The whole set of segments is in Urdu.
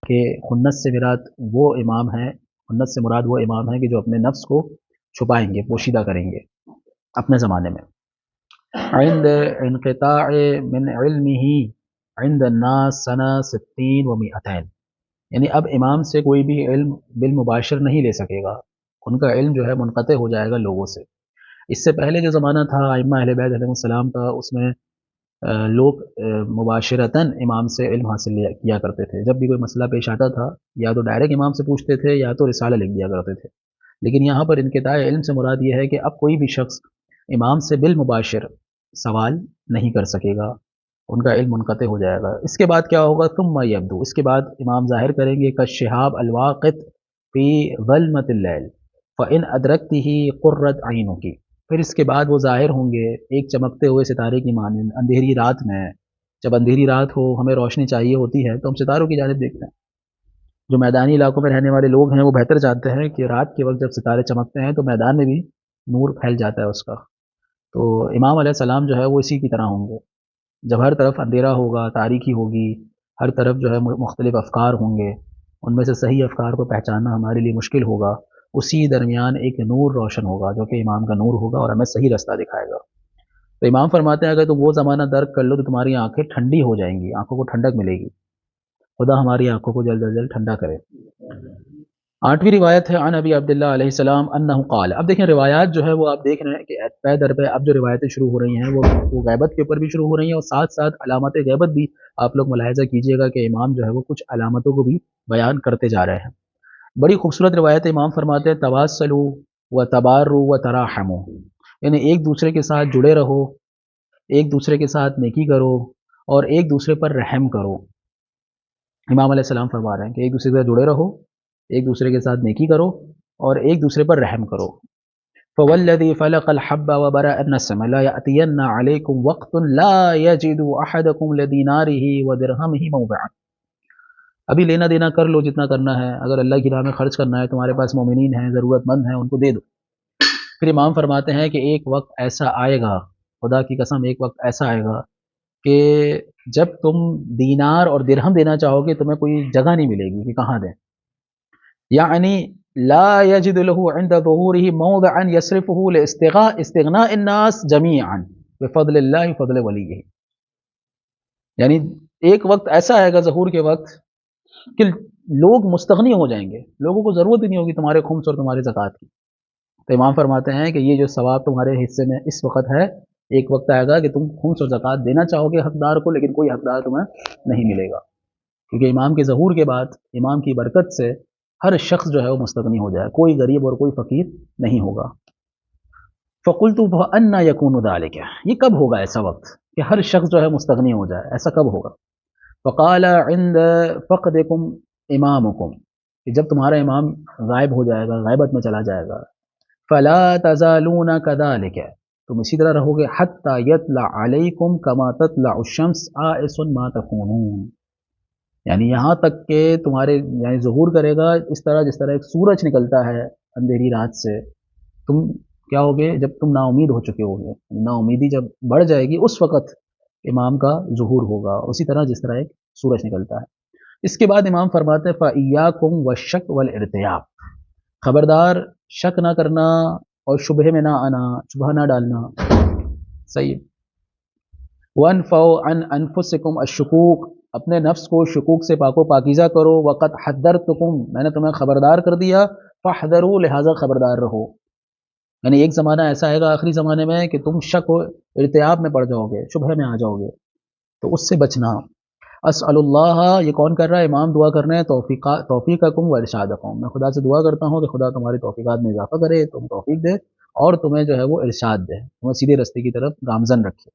کہ خنت سے مراد وہ امام ہے، خنت سے مراد وہ امام ہے کہ جو اپنے نفس کو چھپائیں گے، پوشیدہ کریں گے اپنے زمانے میں۔ عند انقطاع من علمه عند الناس سنہ 60 و 200، یعنی اب امام سے کوئی بھی علم بالمباشر نہیں لے سکے گا، ان کا علم جو ہے منقطع ہو جائے گا لوگوں سے۔ اس سے پہلے جو زمانہ تھا ائمہ اہل بیت علیہ السلام کا، اس میں لوگ مباشرتاً امام سے علم حاصل کیا کرتے تھے۔ جب بھی کوئی مسئلہ پیش آتا تھا یا تو ڈائریکٹ امام سے پوچھتے تھے یا تو رسالہ لکھ دیا کرتے تھے، لیکن یہاں پر انقطاع علم سے مراد یہ ہے کہ اب کوئی بھی شخص امام سے بالمباشر سوال نہیں کر سکے گا، ان کا علم منقطع ہو جائے گا۔ اس کے بعد کیا ہوگا؟ ثم یبدو، اس کے بعد امام ظاہر کریں گے کالشہاب الواقد فی ظلمۃ اللیل فإن ادرکتہ قرۃ عینک، پھر اس کے بعد وہ ظاہر ہوں گے ایک چمکتے ہوئے ستارے کی مانند اندھیری رات میں۔ جب اندھیری رات ہو، ہمیں روشنی چاہیے ہوتی ہے تو ہم ستاروں کی جانب دیکھتے ہیں۔ جو میدانی علاقوں میں رہنے والے لوگ ہیں وہ بہتر جانتے ہیں کہ رات کے وقت جب ستارے چمکتے ہیں تو میدان میں بھی نور پھیل جاتا ہے اس کا۔ تو امام علیہ السلام جو ہے وہ اسی کی طرح ہوں گے، جب ہر طرف اندھیرا ہوگا، تاریکی ہوگی، ہر طرف جو ہے مختلف افکار ہوں گے، ان میں سے صحیح افکار کو پہچاننا ہمارے لیے مشکل ہوگا، اسی درمیان ایک نور روشن ہوگا جو کہ امام کا نور ہوگا اور ہمیں صحیح رستہ دکھائے گا۔ تو امام فرماتے ہیں اگر تم وہ زمانہ درک کر لو تو تمہاری آنکھیں ٹھنڈی ہو جائیں گی، آنکھوں کو ٹھنڈک ملے گی، خدا ہماری آنکھوں کو جلد از جلد ٹھنڈا کرے۔ 8ویں روایت ہے عن ابی عبداللہ علیہ السلام انہ قال۔ اب دیکھیں روایات جو ہے وہ آپ دیکھ رہے ہیں کہ پے در پہ اب جو روایتیں شروع ہو رہی ہیں وہ غیبت کے اوپر بھی شروع ہو رہی ہیں، اور ساتھ ساتھ علامات غیبت بھی آپ لوگ ملاحظہ کیجئے گا کہ امام جو ہے وہ کچھ علامتوں کو بھی بیان کرتے جا رہے ہیں۔ بڑی خوبصورت روایت امام فرماتے ہیں تواصلوا و تباروا و تراحموا، یعنی ایک دوسرے کے ساتھ جڑے رہو، ایک دوسرے کے ساتھ نیکی کرو اور ایک دوسرے پر رحم کرو۔ امام علیہ السلام فرما رہے ہیں کہ ایک دوسرے کے ساتھ جڑے رہو، ایک دوسرے کے ساتھ نیکی کرو اور ایک دوسرے پر رحم کرو۔ فوالذی فلق الحب وبرأ النسم لا یأتین علیکم وقت لا یجد احدکم لدینارہ ودرہمہ موضعا۔ ابھی لینا دینا کر لو جتنا کرنا ہے، اگر اللہ کی راہ میں خرچ کرنا ہے، تمہارے پاس مومنین ہیں، ضرورت مند ہیں، ان کو دے دو۔ پھر امام فرماتے ہیں کہ ایک وقت ایسا آئے گا، خدا کی قسم ایک وقت ایسا آئے گا کہ جب تم دینار اور درہم دینا چاہو گے تمہیں کوئی جگہ نہیں ملے گی کہ کہاں دیں، یعنی لا یجد له عند ظہورہ موضعا یصرفہ لاستغناء الناس جمیعا بفضل اللہ فضل ولیہ، یعنی ایک وقت ایسا آئے گا ظہور کے وقت کہ لوگ مستغنی ہو جائیں گے، لوگوں کو ضرورت ہی نہیں ہوگی تمہارے خمس اور تمہارے زکوٰۃ کی۔ تو امام فرماتے ہیں کہ یہ جو ثواب تمہارے حصے میں اس وقت ہے، ایک وقت آئے گا کہ تم خمس اور زکوٰۃ دینا چاہو گے حقدار کو، لیکن کوئی حقدار تمہیں نہیں ملے گا، کیونکہ امام کے ظہور کے بعد امام کی برکت سے ہر شخص جو ہے وہ مستغنی ہو جائے، کوئی غریب اور کوئی فقیر نہیں ہوگا۔ فقلت فأنى يكون ذلك، یہ کب ہوگا ایسا وقت کہ ہر شخص جو ہے مستغنی ہو جائے، ایسا کب ہوگا؟ فقال عند فقدكم امامكم، کہ جب تمہارا امام غائب ہو جائے گا، غیبت میں چلا جائے گا۔ فلا تزالون كذلك، تم اسی طرح رہو گے حتى يطلع عليكم كما تطلع الشمس آئس ما تكونون، یعنی یہاں تک کہ تمہارے یعنی ظہور کرے گا اس طرح جس طرح ایک سورج نکلتا ہے اندھیری رات سے، تم کیا ہوگے جب تم نا امید ہو چکے ہوگے، نا امیدی جب بڑھ جائے گی اس وقت امام کا ظہور ہوگا، اسی طرح جس طرح ایک سورج نکلتا ہے۔ اس کے بعد امام فرماتے ہیں فَإِيَّاكُمْ وَالشَّكْ وَالْإِرْتِيَابِ، خبردار شک نہ کرنا اور شبہ میں نہ آنا، شبہ نہ ڈالنا، صحیح۔ وَانْفَوْا عَنْ أَنفُسِكُمْ الشُّكُوكَ، اپنے نفس کو شکوک سے پاک و پاکیزہ کرو۔ وَقَدْ حَذَّرْتُكُمْ، میں نے تمہیں خبردار کر دیا، فَاحْذَرُوا، لہٰذا خبردار رہو۔ یعنی ایک زمانہ ایسا آئے گا آخری زمانے میں کہ تم شک و ارتیاب میں پڑ جاؤ گے، شبہ میں آ جاؤ گے، تو اس سے بچنا۔ اسأل اللہ، یہ کون کر رہا ہے؟ امام دعا کر رہے ہیں توفیقکم و ارشادکم، میں خدا سے دعا کرتا ہوں کہ خدا تمہاری توفیقات میں اضافہ کرے، تم توفیق دے اور تمہیں جو ہے وہ ارشاد دے، تمہیں سیدھے راستے کی طرف گامزن رکھے۔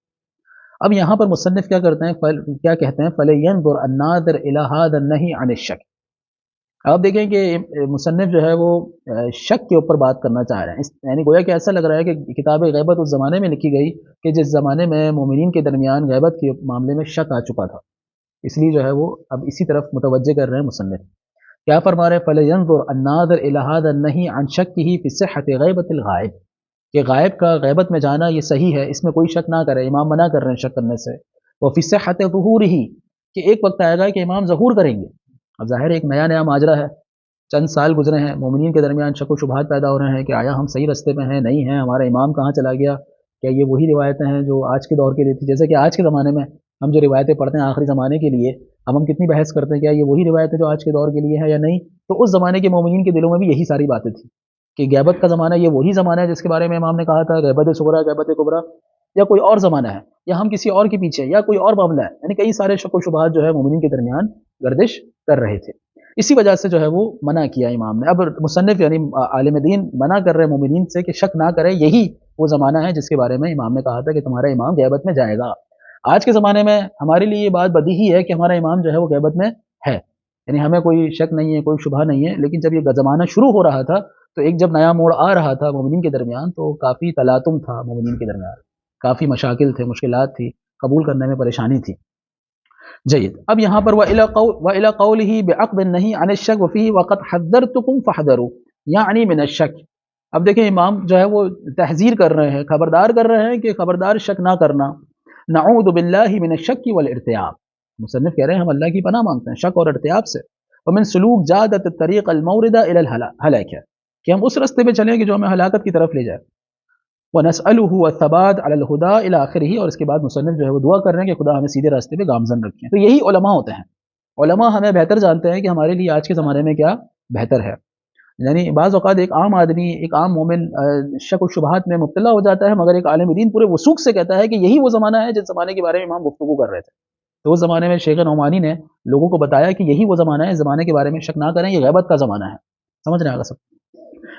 اب یہاں پر مصنف کیا کرتے ہیں، کیا کہتے ہیں فَلْيَنْظُرْ النَّاظِرُ إِلَىٰ هَٰذَا النَّهْيِ عَنِ الشَّكِّ۔ آپ دیکھیں کہ مصنف جو ہے وہ شک کے اوپر بات کرنا چاہ رہے ہیں، یعنی گویا کہ ایسا لگ رہا ہے کہ کتاب غیبت اس زمانے میں لکھی گئی کہ جس زمانے میں مومنین کے درمیان غیبت کے معاملے میں شک آ چکا تھا، اس لیے جو ہے وہ اب اسی طرف متوجہ کر رہے ہیں مصنف۔ کیا فرما رہے ہیں فَلْيَنْظُرْ النَّاظِرُ إِلَىٰ هَٰذَا النَّهْيِ عَنْ شَكِّهِ فِي صِحَّةِ غَیبَةِ الْغَائِبِ، کہ غائب کا غیبت میں جانا یہ صحیح ہے، اس میں کوئی شک نہ کرے، امام منع کر رہے ہیں شک کرنے سے۔ وَفِي صِحَّةِ ظُہُورِهِ، کہ ایک وقت آئے گا کہ امام ظہور کریں گے، اب ظاہر ہے ایک نیا نیا ماجرا ہے، چند سال گزرے ہیں، مومنین کے درمیان شک و شبہات پیدا ہو رہے ہیں کہ آیا ہم صحیح رستے پہ ہیں نہیں ہیں، ہمارا امام کہاں چلا گیا، کیا یہ وہی روایتیں ہیں جو آج کے دور کے لیے تھی؟ جیسے کہ آج کے زمانے میں ہم جو روایتیں پڑھتے ہیں آخری زمانے کے لیے، اب ہم کتنی بحث کرتے ہیں کیا یہ وہی روایتیں جو آج کے دور کے لیے ہے یا نہیں؟ تو اس زمانے کے مومنین کے دلوں میں بھی یہی ساری باتیں تھیں کہ غیبت کا زمانہ یہ وہی زمانہ ہے جس کے بارے میں امام نے کہا تھا، غیبت صغریٰ غیبت کبریٰ، یا کوئی اور زمانہ ہے، یا ہم کسی اور کے پیچھے، یا کوئی اور معاملہ ہے؟ یعنی کئی سارے شک و شبہات جو ہے مومنین کے درمیان گردش کر رہے تھے، اسی وجہ سے جو ہے وہ منع کیا امام نے۔ اب مصنف یعنی عالم دین منع کر رہے مومنین سے کہ شک نہ کرے، یہی وہ زمانہ ہے جس کے بارے میں امام نے کہا تھا کہ تمہارا امام غیبت میں جائے گا۔ آج کے زمانے میں ہمارے لیے یہ بات بدیہی ہے کہ ہمارا امام جو ہے وہ غیبت میں ہے، یعنی ہمیں کوئی شک نہیں ہے، کوئی شبہ نہیں ہے، لیکن جب یہ زمانہ شروع ہو رہا تھا تو ایک جب نیا موڑ آ رہا تھا مومنین کے درمیان تو کافی تلاطم تھا مومنین کے درمیان، کافی مشاکل تھے، مشکلات تھی، قبول کرنے میں پریشانی تھی۔ جید، اب یہاں پر وَإِلَى قَوْلِهِ بِعَقْدِ النَّهِي عَنِ الشَّكِّ وَفِيهِ وَقَدْ حَذَّرْتُكُمْ فَاحْذَرُوا، یعنی من الشک۔ اب دیکھیں امام جو ہے وہ تحذیر کر رہے ہیں، خبردار کر رہے ہیں کہ خبردار شک نہ کرنا۔ نعوذ باللہ من الشک والارتیاب، مصنف کہہ رہے ہیں ہم اللہ کی پناہ مانگتے ہیں شک اور ارتیاب سے۔ ومن سلوک جادت الطریق المورد الى الہلاک، کہ ہم اس راستے پہ چلیں کہ جو ہمیں ہلاکت کی طرف لے جائے۔ وَنَسْأَلُهُ وَالثَّبَاتَ عَلَى الْهُدَىٰ إِلَىٰ آخِرِهِ، اور اس کے بعد مصنف جو ہے وہ دعا کر رہے ہیں کہ خدا ہمیں سیدھے راستے پہ گامزن رکھیں۔ تو یہی علماء ہوتے ہیں، علماء ہمیں بہتر جانتے ہیں کہ ہمارے لیے آج کے زمانے میں کیا بہتر ہے۔ یعنی بعض اوقات ایک عام آدمی، ایک عام مومن شک و شبہات میں مبتلا ہو جاتا ہے، مگر ایک عالم دین پورے وثوق سے کہتا ہے کہ یہی وہ زمانہ ہے جس زمانے کے بارے میں امام گفتگو کر رہے تھے۔ تو اس زمانے میں شیخ نعمانی نے لوگوں کو بتایا کہ یہی وہ زمانہ ہے، اس زمانے کے بارے میں شک نہ کریں، یہ غیبت کا زمانہ ہے۔ سمجھ رہے ہیں آگے سب؟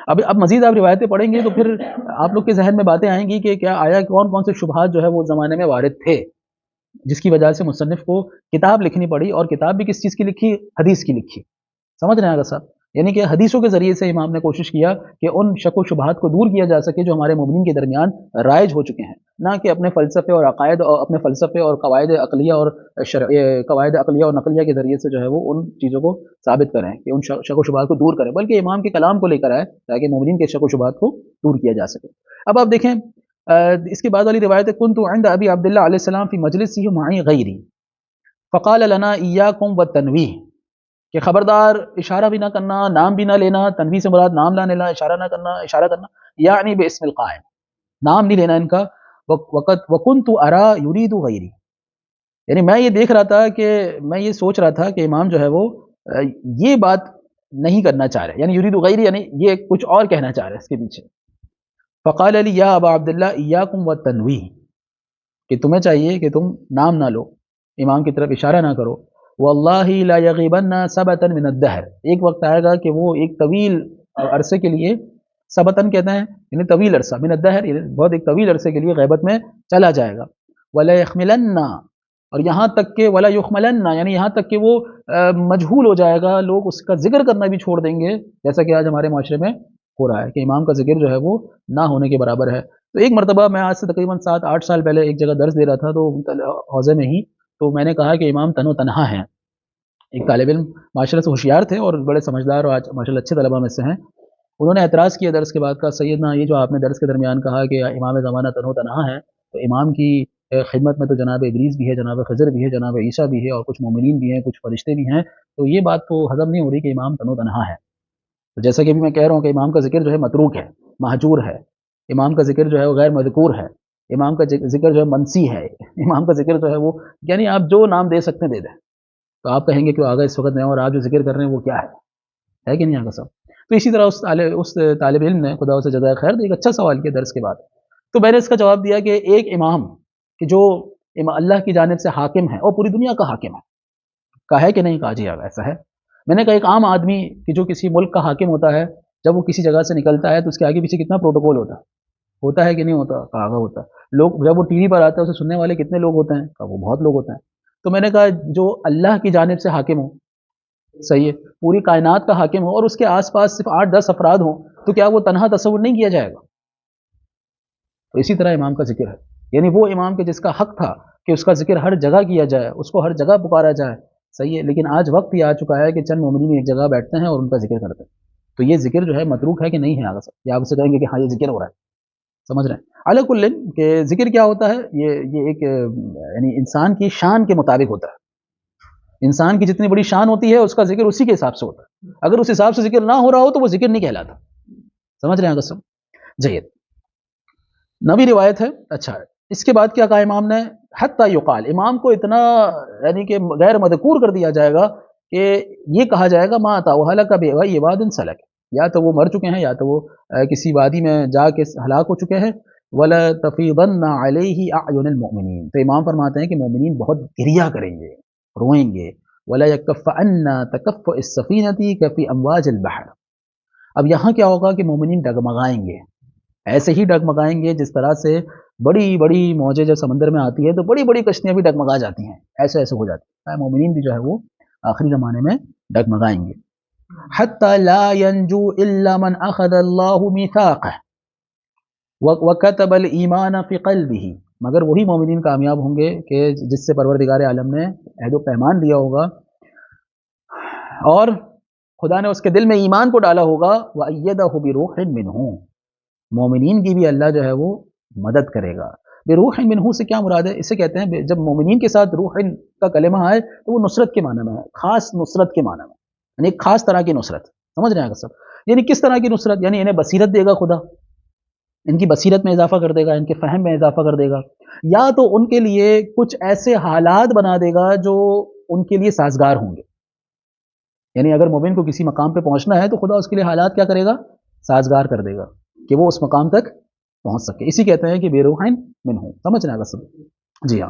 اب مزید آپ روایتیں پڑھیں گے تو پھر آپ لوگ کے ذہن میں باتیں آئیں گی کہ کیا آیا کون کون سے شبہات جو ہے وہ زمانے میں وارد تھے، جس کی وجہ سے مصنف کو کتاب لکھنی پڑی، اور کتاب بھی کس چیز کی لکھی؟ حدیث کی لکھی۔ سمجھ رہے ہیں آگے صاحب؟ یعنی کہ حدیثوں کے ذریعے سے امام نے کوشش کیا کہ ان شک و شبہات کو دور کیا جا سکے جو ہمارے مومنین کے درمیان رائج ہو چکے ہیں، نہ کہ اپنے فلسفے اور عقائد اور اپنے فلسفے اور قواعد عقلیہ اور قواعد عقلیہ اور نقلیہ کے ذریعے سے جو ہے وہ ان چیزوں کو ثابت کریں کہ ان شک و شبہات کو دور کریں، بلکہ امام کے کلام کو لے کر آئے تاکہ مومنین کے شک و شبہات کو دور کیا جا سکے۔ اب آپ دیکھیں اس کے بعد والی روایت ہے، کنت عند ابی عبداللہ علیہ السلام فی مجلسہ معی غیری فقال لنا ایاکم والتنویہ، کہ خبردار اشارہ بھی نہ کرنا، نام بھی نہ لینا، تنویہ سے مراد نام نہ لینا، اشارہ نہ کرنا، اشارہ کرنا، یعنی باسم القائم، نام نہیں لینا ان کا۔ وقت وکنت ارا یرید غیری، یعنی میں یہ دیکھ رہا تھا کہ میں یہ سوچ رہا تھا کہ امام جو ہے وہ یہ بات نہیں کرنا چاہ رہے، یعنی یرید غیری یعنی یہ کچھ اور کہنا چاہ رہے اس کے پیچھے۔ فقال علی یا ابا عبداللہ ایاکم والتنویہ، کہ تمہیں چاہیے کہ تم نام نہ لو، امام کی طرف اشارہ نہ کرو۔ واللہ لا یغیبن سبتا من الدہر، ایک وقت آئے گا کہ وہ ایک طویل عرصے کے لیے، سبتن کہتے ہیں یعنی طویل عرصہ، من الدہر یعنی بہت ایک طویل عرصے کے لیے غیبت میں چلا جائے گا۔ ولا یخملن، اور یہاں تک کہ ولا یخملن یعنی یہاں تک کہ وہ مجہول ہو جائے گا، لوگ اس کا ذکر کرنا بھی چھوڑ دیں گے، جیسا کہ آج ہمارے معاشرے میں ہو رہا ہے کہ امام کا ذکر جو ہے وہ نہ ہونے کے برابر ہے۔ تو ایک مرتبہ میں آج سے تقریباً 7-8 سال پہلے ایک جگہ درس دے رہا تھا، تو حوزے میں ہی، تو میں نے کہا کہ امام تن و تنہا ہیں۔ ایک طالب علم معاشرے سے ہوشیار تھے اور بڑے سمجھدار اور آج ماشاء اللہ اچھے طلباء میں سے ہیں، انہوں نے اعتراض کیا درس کے بعد کا، سیدنا یہ جو آپ نے درس کے درمیان کہا کہ امام زمانہ تن و تنہا ہے، تو امام کی خدمت میں تو جناب ادریس بھی ہے، جناب خضر بھی ہے، جناب عیسیٰ بھی ہے، اور کچھ مومنین بھی ہیں، کچھ فرشتے بھی ہیں، تو یہ بات تو ہضم نہیں ہو رہی کہ امام تن و تنہا ہے۔ تو جیسا کہ بھی میں کہہ رہا ہوں کہ امام کا ذکر جو ہے متروک ہے، مہجور ہے، امام کا ذکر جو ہے وہ غیر مذکور ہے، امام کا ذکر جو ہے منسی ہے، امام کا ذکر جو ہے وہ یعنی آپ جو نام دے سکتے ہیں دے دیں، تو آپ کہیں گے کہ آگے اس وقت میں اور آپ جو ذکر کر رہے ہیں وہ کیا ہے کہ نہیں آگے صاحب؟ تو اسی طرح اس طالب علم نے خدا اسے جزائے خیر ایک اچھا سوال کیا درس کے بعد، تو میں نے اس کا جواب دیا کہ ایک امام کہ جو اللہ کی جانب سے حاکم ہے اور پوری دنیا کا حاکم ہے، کہا ہے کہ نہیں؟ کہا جی ایسا ہے۔ میں نے کہا ایک عام آدمی کہ جو کسی ملک کا حاکم ہوتا ہے، جب وہ کسی جگہ سے نکلتا ہے تو اس کے آگے پیچھے کتنا پروٹوکول ہوتا ہے کہ نہیں ہوتا؟ کہا ہوتا ہے۔ لوگ جب وہ ٹی وی پر آتا ہے اسے سننے والے کتنے لوگ ہوتے ہیں؟ کہا وہ بہت لوگ ہوتے ہیں۔ تو میں نے کہا جو اللہ کی جانب سے حاکم ہو، صحیح ہے، پوری کائنات کا حاکم ہو اور اس کے آس پاس صرف 8-10 افراد ہوں، تو کیا وہ تنہا تصور نہیں کیا جائے گا؟ تو اسی طرح امام کا ذکر ہے، یعنی وہ امام کے جس کا حق تھا کہ اس کا ذکر ہر جگہ کیا جائے، اس کو ہر جگہ پکارا جائے، صحیح ہے، لیکن آج وقت یہ آ چکا ہے کہ چند مومنین ایک جگہ بیٹھتے ہیں اور ان کا ذکر کرتے ہیں، تو یہ ذکر جو ہے متروک ہے کہ نہیں ہے؟ آگے یا آپ اسے کہیں گے کہ ہاں یہ ذکر ہو رہا ہے، سمجھ رہے ہیں؟ علی کل کہ ذکر کیا ہوتا ہے، یہ ایک یعنی انسان کی شان کے مطابق ہوتا ہے، انسان کی جتنی بڑی شان ہوتی ہے اس کا ذکر اسی کے حساب سے ہوتا ہے، اگر اس حساب سے ذکر نہ ہو رہا ہو تو وہ ذکر نہیں کہلاتا. سمجھ رہے ہیں قسم؟ جید نبی روایت ہے. اچھا اس کے بعد کیا کہا امام نے؟ حتی یقال، امام کو اتنا یعنی کہ غیر مذکور کر دیا جائے گا کہ یہ کہا جائے گا ما تا وهلك بغی واد سلک، یا تو وہ مر چکے ہیں یا تو وہ کسی وادی میں جا کے ہلاک ہو چکے ہیں. ولا تفیضن علیہ اعین المؤمنین، تو امام فرماتے ہیں کہ مومنین بہت گریا کریں گے، روئیں گے. ولا یکفئن تکفؤ السفینۃ کفی امواج البحر، اب یہاں کیا ہوگا کہ مومنین ڈگمگائیں گے، ایسے ہی ڈگمگائیں گے جس طرح سے بڑی بڑی موجیں جب سمندر میں آتی ہے تو بڑی بڑی کشتیاں بھی ڈگمگا جاتی ہیں، ایسے ایسے ہو جاتی ہیں. مومنین بھی جو ہے وہ آخری زمانے میں ڈگمگائیں گے. حتی لا ینجو الا من اخذ اللہ میثاقہ وکتب الایمان فی قلبہ، مگر وہی مومنین کامیاب ہوں گے کہ جس سے پروردگار عالم نے عہد و پیمان لیا ہوگا اور خدا نے اس کے دل میں ایمان کو ڈالا ہوگا. وَأَيَّدَهُ بِرُوحٍ مِّنْهُ، مومنین کی بھی اللہ جو ہے وہ مدد کرے گا. بروح منہ سے کیا مراد ہے؟ اسے کہتے ہیں جب مومنین کے ساتھ روح کا کلمہ آئے تو وہ نصرت کے معنی میں ہے، خاص نصرت کے معنی میں، یعنی ایک خاص طرح کی نصرت. سمجھ رہے ہیں سب؟ یعنی کس طرح کی نصرت؟ یعنی انہیں بصیرت دے گا خدا، ان کی بصیرت میں اضافہ کر دے گا، ان کے فہم میں اضافہ کر دے گا، یا تو ان کے لیے کچھ ایسے حالات بنا دے گا جو ان کے لیے سازگار ہوں گے. یعنی اگر مومن کو کسی مقام پہ پہنچنا ہے تو خدا اس کے لیے حالات کیا کرے گا؟ سازگار کر دے گا کہ وہ اس مقام تک پہنچ سکے. اسی کہتے ہیں کہ بے روح منہ. سمجھ رہے ہیں سب؟ جی ہاں.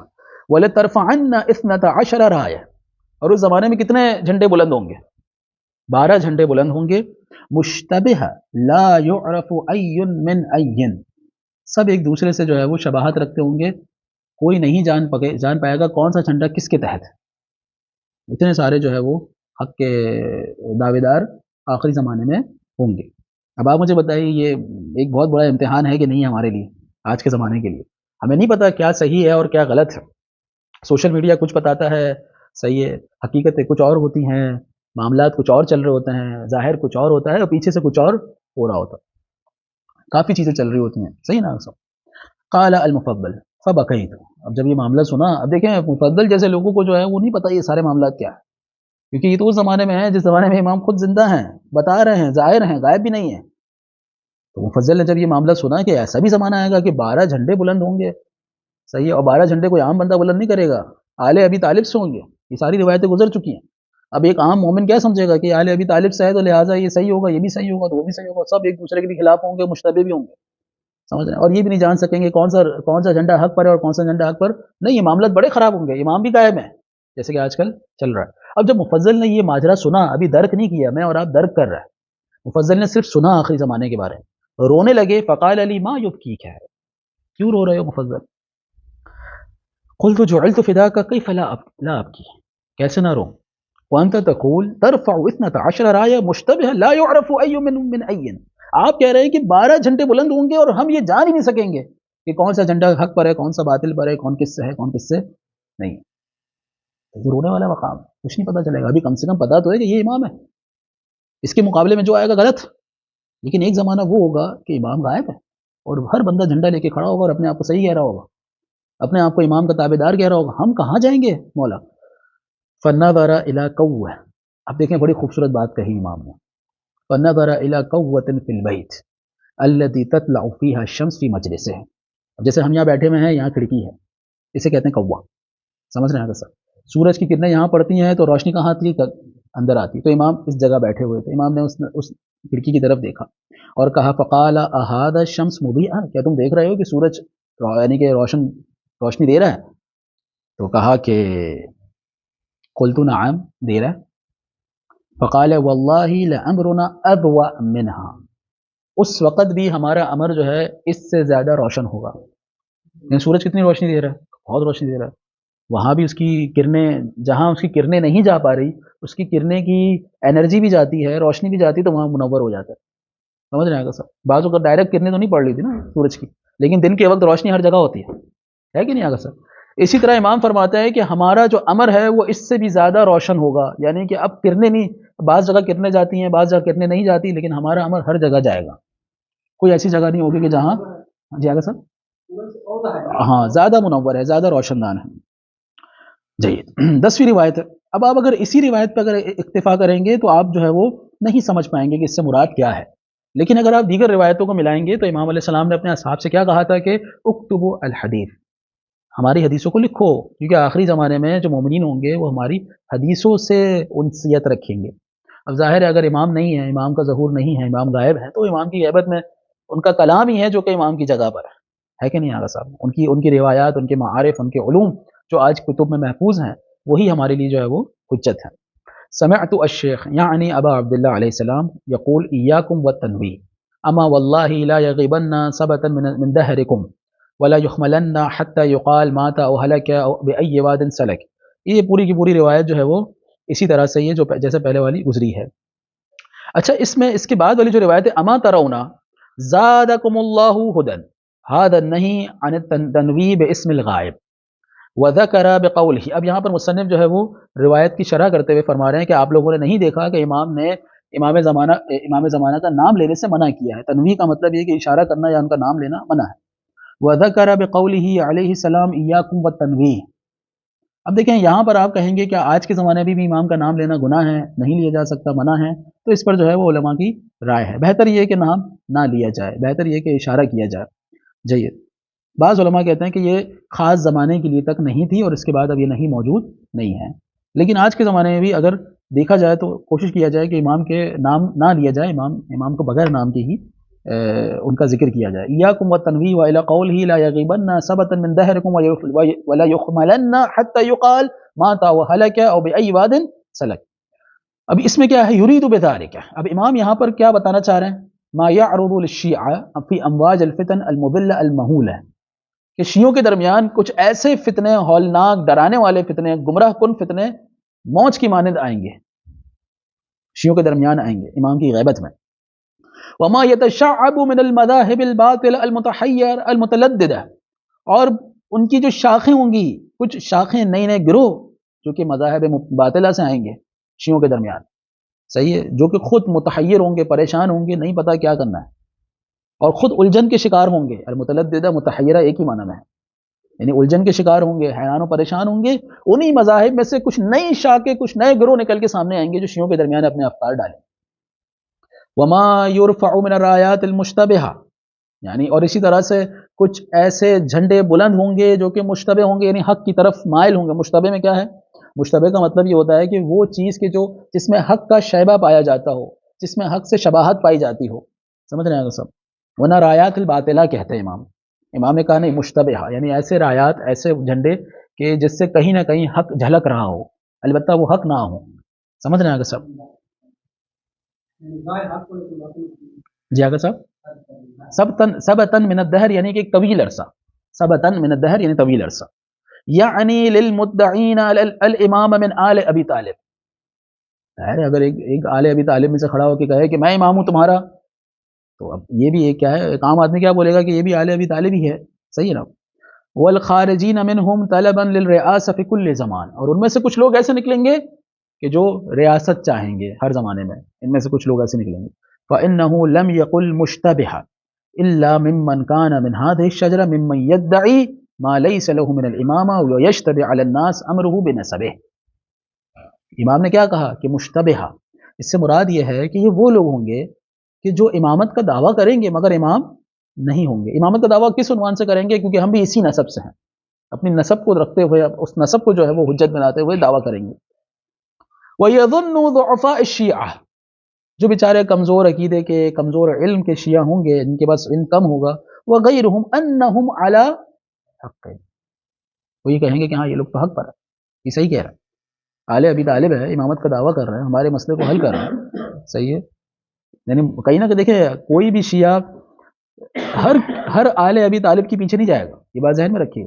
وَلَتَرْفَعَنَّ 12 رَایَةً، اور اس زمانے میں کتنے جھنڈے بلند ہوں گے؟ 12 جھنڈے بلند ہوں گے. مشتبہ لا يعرف ای من ای، سب ایک دوسرے سے جو ہے وہ شباہت رکھتے ہوں گے، کوئی نہیں جان پائے گا کون سا جھنڈا کس کے تحت. اتنے سارے جو ہے وہ حق کے دعوے دار آخری زمانے میں ہوں گے. اب آپ مجھے بتائیے یہ ایک بہت بڑا امتحان ہے کہ نہیں ہمارے لیے، آج کے زمانے کے لیے؟ ہمیں نہیں پتا کیا صحیح ہے اور کیا غلط ہے. سوشل میڈیا کچھ بتاتا ہے صحیح ہے، حقیقتیں کچھ اور ہوتی ہیں، معاملات کچھ اور چل رہے ہوتے ہیں، ظاہر کچھ اور ہوتا ہے اور پیچھے سے کچھ اور ہو رہا ہوتا ہے. کافی چیزیں چل رہی ہوتی ہیں، صحیح نا سب. قال المفضل فبکیت، اب جب یہ معاملہ سنا، اب دیکھیں مفضل جیسے لوگوں کو جو ہے وہ نہیں پتا یہ سارے معاملات کیا ہے، کیونکہ یہ تو اس زمانے میں ہے جس زمانے میں امام خود زندہ ہیں، بتا رہے ہیں، ظاہر ہیں، غائب بھی نہیں ہیں. تو مفضل نے جب یہ معاملہ سنا کہ ایسا بھی زمانہ آئے گا کہ 12 جھنڈے بلند ہوں گے، صحیح ہے، اور 12 جھنڈے کوئی عام بندہ بلند نہیں کرے گا، آل ابی طالب سے ہوں گے. یہ ساری روایتیں گزر چکی ہیں. اب ایک عام مومن کیا سمجھے گا کہ آل ابی طالب سے ہے تو لہٰذا یہ صحیح ہوگا، یہ بھی صحیح ہوگا، تو وہ بھی صحیح ہوگا، سب ایک دوسرے کے بھی خلاف ہوں گے، مشتبہ بھی ہوں گے. سمجھ رہے ہیں؟ اور یہ بھی نہیں جان سکیں گے کون سا جھنڈا حق پر ہے اور کون سا جھنڈا حق پر نہیں. یہ معاملات بڑے خراب ہوں گے. امام بھی قائم ہے جیسے کہ آج کل چل رہا ہے. اب جب مفضل نے یہ ماجرا سنا، ابھی درک نہیں کیا، میں اور آپ درک کر رہا ہے، مفضل نے صرف سنا آخری زمانے کے بارے میں، رونے لگے. فقال علی ما یبکیک، ہے کیوں رو رہے ہو مفضل؟ قلت جعلت فداک کیف لا ابکی، کیسے نہ رو؟ وانت تقول ترفع 12 رايه مشتبه لا يعرف اي من اي، آپ کہہ رہے ہیں کہ 12 جھنڈے بلند ہوں گے اور ہم یہ جان ہی نہیں سکیں گے کہ کون سا جھنڈا حق پر ہے، کون سا باطل پر ہے، کون کس سے ہے، کون کس سے نہیں. رونے والا مقام، کچھ نہیں پتا چلے گا. ابھی کم سے کم پتا تو ہے کہ یہ امام ہے، اس کے مقابلے میں جو آئے گا غلط. لیکن ایک زمانہ وہ ہوگا کہ امام غائب ہے اور ہر بندہ جھنڈا لے کے کھڑا ہوگا اور اپنے آپ کو صحیح کہہ رہا ہوگا، اپنے آپ کو امام کا تابع دار کہہ رہا ہوگا. ہم کہاں جائیں گے مولا؟ فنظر الى قوة، اب دیکھیں بڑی خوبصورت بات کہی امام نے. فنظر الى قوة في البيت التي تطلع فيها الشمس في مجلسه، جیسے ہم یہاں بیٹھے ہوئے ہیں، یہاں کھڑکی ہے، اسے کہتے ہیں قوہ. سمجھ رہے ہیں سر؟ سورج کی کرنیں یہاں پڑتی ہیں تو روشنی کہاں آتی ہے؟ اندر آتی. تو امام اس جگہ بیٹھے ہوئے تھے. امام نے اس کھڑکی کی طرف دیکھا اور کہا فقال اهذا الشمس مضيئة، کیا تم دیکھ رہے ہو کہ سورج یعنی کہ روشنی دے رہا ہے؟ تو کہا کہ قلت نعم، دے رہا ہے. فقال والله لامرنا اضوأ منها، اس وقت بھی ہمارا امر جو ہے اس سے زیادہ روشن ہوگا. یعنی سورج کتنی روشنی دے رہا ہے؟ بہت روشنی دے رہا ہے. وہاں بھی اس کی کرنیں، جہاں اس کی کرنیں نہیں جا پا رہی، اس کی کرنیں کی انرجی بھی جاتی ہے، روشنی بھی جاتی ہے، تو وہاں منور ہو جاتا ہے. سمجھ رہے ہیں سر؟ بعض اوقات ڈائریکٹ کرنیں تو نہیں پڑ رہی تھی نا سورج کی، لیکن دن کے وقت روشنی ہر جگہ ہوتی ہے کہ نہیں آگا سر؟ اسی طرح امام فرماتے ہیں کہ ہمارا جو امر ہے وہ اس سے بھی زیادہ روشن ہوگا. یعنی کہ اب کرنیں نہیں، بعض جگہ کرنیں جاتی ہیں، بعض جگہ کرنیں نہیں جاتی، لیکن ہمارا امر ہر جگہ جائے گا. کوئی ایسی جگہ نہیں ہوگی کہ جہاں جی آگا سر ہاں زیادہ منور ہے، زیادہ روشن دان ہے. جی 10ویں روایت ہے. اب آپ اگر اسی روایت پہ اگر اکتفا کریں گے تو آپ جو ہے وہ نہیں سمجھ پائیں گے کہ اس سے مراد کیا ہے، لیکن اگر آپ دیگر روایتوں کو ملائیں گے تو امام علیہ السلام نے اپنے اصحاب سے کیا کہا تھا کہ اکتبوا الحدیث، ہماری حدیثوں کو لکھو، کیونکہ آخری زمانے میں جو مومنین ہوں گے وہ ہماری حدیثوں سے انسیت رکھیں گے۔ اب ظاہر ہے اگر امام نہیں ہے، امام کا ظہور نہیں ہے، امام غائب ہے، تو امام کی غیبت میں ان کا کلام ہی ہے جو کہ امام کی جگہ پر ہے کہ نہیں آغا صاحب؟ ان کی روایات، ان کے معارف، ان کے علوم جو آج کتب میں محفوظ ہیں، وہی ہمارے لیے جو ہے وہ حجت ہے۔ سمعت الشیخ یعنی ابا عبداللہ علیہ السلام یقول ایاکم والتنویہ اما واللہ لا یغیبن سبتا من دہرکم ولا یخملن حتی یقال مات او ہلک او بأی واد سلک۔ یہ پوری کی پوری روایت جو ہے وہ اسی طرح سے یہ جو جیسے پہلے والی گزری ہے۔ اچھا اس کے بعد والی جو روایت ہے اما ترونا زادکم اللہ ہدن، هذا النہی عن التنویہ باسم الغائب وذکر بقولہ۔ اب یہاں پر مصنف جو ہے وہ روایت کی شرح کرتے ہوئے فرما رہے ہیں کہ آپ لوگوں نے نہیں دیکھا کہ امام نے امام زمانہ کا نام لینے سے منع کیا ہے۔ تنویہ کا مطلب یہ کہ اشارہ کرنا یا ان کا نام لینا منع ہے۔ وذکر بقولہ علیہ السلام ایاکم والتنویہ۔ اب دیکھیں یہاں پر آپ کہیں گے کہ آج کے زمانے میں بھی امام کا نام لینا گناہ ہے، نہیں لیا جا سکتا، منع ہے، تو اس پر جو ہے وہ علماء کی رائے ہے، بہتر یہ کہ نام نہ لیا جائے، بہتر یہ کہ اشارہ کیا جائے۔ جید، بعض علماء کہتے ہیں کہ یہ خاص زمانے کے لیے تک نہیں تھی اور اس کے بعد اب یہ نہیں موجود نہیں ہے، لیکن آج کے زمانے میں بھی اگر دیکھا جائے تو کوشش کیا جائے کہ امام کے نام نہ لیا جائے، امام کو بغیر نام کے ہی ان کا ذکر کیا جائے۔ ایاکم والتنویہ وإلی قولہ لا یغیبن سبتا من دہرکم ولا یخملن حتی یقال مات او ہلک او بأی واد سلک۔ اب اس میں کیا ہے، یرید بذلک، اب امام یہاں پر کیا بتانا چاہ رہے ہیں، ما یعرض للشیعہ فی امواج الفتن المضلہ المہولہ، کہ شیعوں کے درمیان کچھ ایسے فتنے، ہولناک ڈرانے والے فتنے، گمراہ کن فتنے موج کی مانند آئیں گے، شیعوں کے درمیان آئیں گے امام کی غیبت میں۔ وما يتشعب من المذاهب الباطل المتحیر المتلددہ، اور ان کی جو شاخیں ہوں گی، کچھ شاخیں نئے نئے گروہ جو کہ مذاہب باطلہ سے آئیں گے شیعوں کے درمیان، صحیح ہے، جو کہ خود متحیر ہوں گے، پریشان ہوں گے، نہیں پتہ کیا کرنا ہے، اور خود الجھن کے شکار ہوں گے۔ المتلددہ متحیرہ ایک ہی معنی میں ہے، یعنی الجھن کے شکار ہوں گے، حیران و پریشان ہوں گے، انہی مذاہب میں سے کچھ نئی شاخیں، کچھ نئے گروہ نکل کے سامنے آئیں گے جو شیعوں کے درمیان اپنے افکار ڈالیں۔ وما يرفع من الرايات المشتبہہ، یعنی اور اسی طرح سے کچھ ایسے جھنڈے بلند ہوں گے جو کہ مشتبہ ہوں گے، یعنی حق کی طرف مائل ہوں گے۔ مشتبہ میں کیا ہے، مشتبہ کا مطلب یہ ہوتا ہے کہ وہ چیز کے جس میں حق کا شیبہ پایا جاتا ہو، جس میں حق سے شباہت پائی جاتی ہو، سمجھ رہے ہیں سب، ورنہ رایات الباطلہ کہتے ہیں امام نے کہا نہیں، مشتبہ یعنی ایسے رایات، ایسے جھنڈے کہ جس سے کہیں نہ کہیں حق جھلک رہا ہو، البتہ وہ حق نہ ہو، سمجھ رہے ہیں سب؟ جی آگے صاحب، سبتن من الدہر یعنی کہ طویل عرصہ، سبتن من الدہر یعنی طویل عرصہ، یعنی للمدعین الامام من آل ابی طالب۔ اگر ایک آل ابی طالب میں سے کھڑا ہو کے کہے کہ میں امام ہوں تمہارا، تو اب یہ بھی ایک کیا ہے، ایک عام آدمی کیا بولے گا کہ یہ بھی آل ابی طالب ہی ہے، صحیح ہے نا۔ والخارجین منہم طلبا للرئاسہ فی کل زمان، اور ان میں سے کچھ لوگ ایسے نکلیں گے کہ جو ریاست چاہیں گے ہر زمانے میں، ان میں سے کچھ لوگ ایسے نکلیں گے۔ فإنه لم يقل مشتبہ الا ممن كان من هذه الشجرة ممن يدعي ما ليس له من الامامة ويشتبه على الناس امره بنسبه۔ امام نے کیا کہا کہ مشتبہ، اس سے مراد یہ ہے کہ یہ وہ لوگ ہوں گے کہ جو امامت کا دعویٰ کریں گے مگر امام نہیں ہوں گے۔ امامت کا دعویٰ کس عنوان سے کریں گے؟ کیونکہ ہم بھی اسی نسب سے ہیں، اپنی نسب کو رکھتے ہوئے، اس نسب کو جو ہے وہ حجت بناتے ہوئے دعویٰ کریں گے۔ وَيَظُنُّ ضُعَفَاءُ الشِّيعَةِ، جو بیچارے کمزور عقیدے کے، کمزور علم کے شیعہ ہوں گے، ان کے پاس علم کم ہوگا، وَغَيْرُهُمْ أَنَّهُمْ عَلَى حَقٍّ، وہ یہ کہیں گے کہ ہاں یہ لوگ تو حق پر ہے، یہ صحیح کہہ رہے ہیں، آل ابی طالب ہے، امامت کا دعویٰ کر رہے ہیں، ہمارے مسئلے کو حل کر رہے ہیں، صحیح ہے۔ یعنی کہیں نہ کہ دیکھیں کوئی بھی شیعہ ہر آل ابی طالب کے پیچھے نہیں جائے گا، یہ بات ذہن میں رکھیے،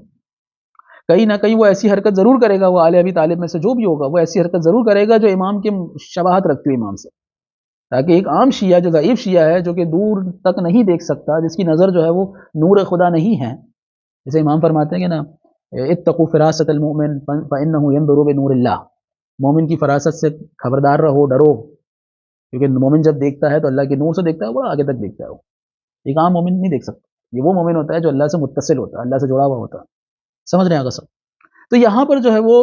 کہیں نہ کہیں وہ ایسی حرکت ضرور کرے گا، وہ آل ابی طالب میں سے جو بھی ہوگا وہ ایسی حرکت ضرور کرے گا جو امام کی شباہت رکھتی ہے امام سے، تاکہ ایک عام شیعہ جو ضعیف شیعہ ہے، جو کہ دور تک نہیں دیکھ سکتا، جس کی نظر جو ہے وہ نور خدا نہیں ہے، جیسے امام فرماتے ہیں کہ نا اتقوا فراست المؤمن فانه ينظر بنور اللہ، مومن کی فراست سے خبردار رہو، ڈرو، کیونکہ مومن جب دیکھتا ہے تو اللہ کے نور سے دیکھتا ہے، بڑا آگے تک دیکھتا ہے، وہ ایک عام مومن نہیں دیکھ سکتا، یہ وہ مومن ہوتا ہے جو اللہ سے متصل ہوتا ہے، اللہ سے جڑا ہوا ہوتا ہے، سمجھ رہے ہیں آگے سب؟ تو یہاں پر جو ہے وہ